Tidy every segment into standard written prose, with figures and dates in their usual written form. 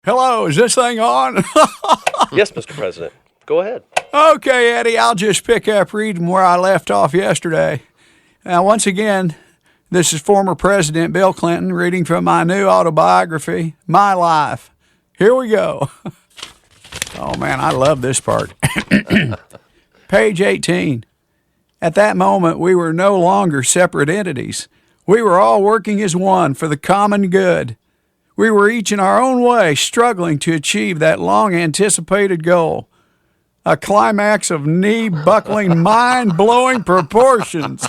Hello, is this thing on? Yes, Mr. President. Go ahead. Okay, Eddie, I'll just pick up reading where I left off yesterday. Now, once again, this is former President Bill Clinton reading from my new autobiography, My Life. Here we go. Oh, man, I love this part. Page 18. At that moment, we were no longer separate entities. We were all working as one for the common good. We were each in our own way struggling to achieve that long-anticipated goal. A climax of knee-buckling, mind-blowing proportions.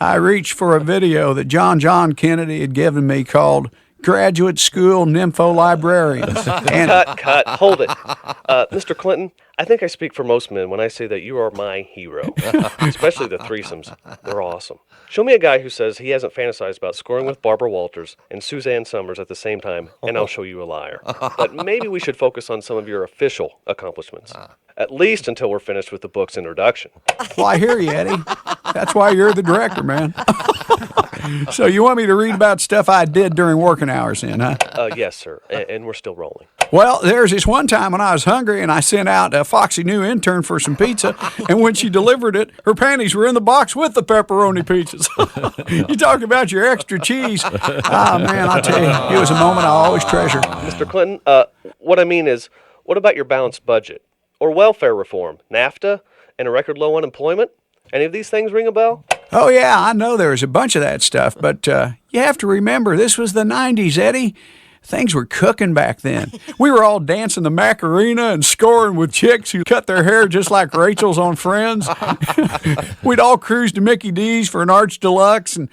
I reached for a video that John Kennedy had given me called Graduate School Nympho-Librarians. Cut. Hold it. Mr. Clinton, I think I speak for most men when I say that you are my hero. Especially the threesomes. They're awesome. Show me a guy who says he hasn't fantasized about scoring with Barbara Walters and Suzanne Summers at the same time, and I'll show you a liar. But maybe we should focus on some of your official accomplishments. At least until we're finished with the book's introduction. Well, I hear you, Eddie. That's why you're the director, man. So you want me to read about stuff I did during working hours then, huh? Yes, sir. And we're still rolling. Well, there's this one time when I was hungry and I sent out a foxy new intern for some pizza, and when she delivered it, her panties were in the box with the pepperoni pizzas. You talk about your extra cheese. Ah, man, I tell you, it was a moment I'll always treasure. Mr. Clinton, what I mean is, what about your balanced budget? Or welfare reform, NAFTA, and a record low unemployment? Any of these things ring a bell? Oh, yeah, I know there was a bunch of that stuff, but you have to remember, this was the 90s, Eddie. Things were cooking back then. We were all dancing the Macarena and scoring with chicks who cut their hair just like Rachel's on Friends. We'd all cruise to Mickey D's for an Arch Deluxe, and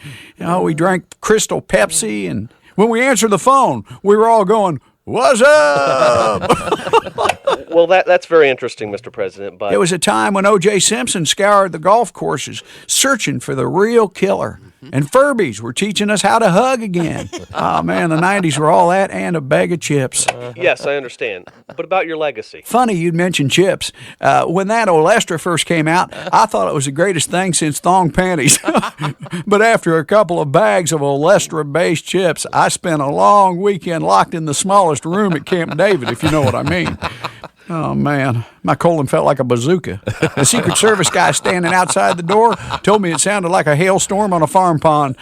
we drank Crystal Pepsi, and when we answered the phone, we were all going, "What's up?" Well, that's very interesting, Mr. President, but... It was a time when O.J. Simpson scoured the golf courses searching for the real killer. And Furbies were teaching us how to hug again. Oh, man, the 90s were all that and a bag of chips. Yes, I understand. But about your legacy. Funny you'd mention chips. When that Olestra first came out, I thought it was the greatest thing since thong panties. But after a couple of bags of Olestra-based chips, I spent a long weekend locked in the smallest room at Camp David, if you know what I mean. Oh, man, my colon felt like a bazooka. The Secret Service guy standing outside the door told me it sounded like a hailstorm on a farm pond.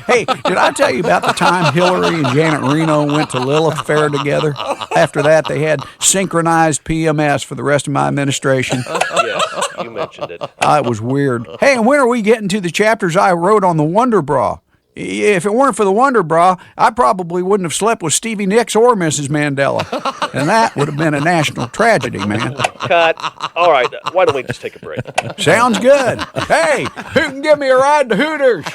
Hey, did I tell you about the time Hillary and Janet Reno went to Lilith Fair together? After that, they had synchronized PMS for the rest of my administration. Yes, you mentioned it. It was weird. Hey, and when are we getting to the chapters I wrote on the Wonder Bra? If it weren't for the Wonder Bra, I probably wouldn't have slept with Stevie Nicks or Mrs. Mandela. And that would have been a national tragedy, man. Cut. All right, why don't we just take a break? Sounds good. Hey, who can give me a ride to Hooters?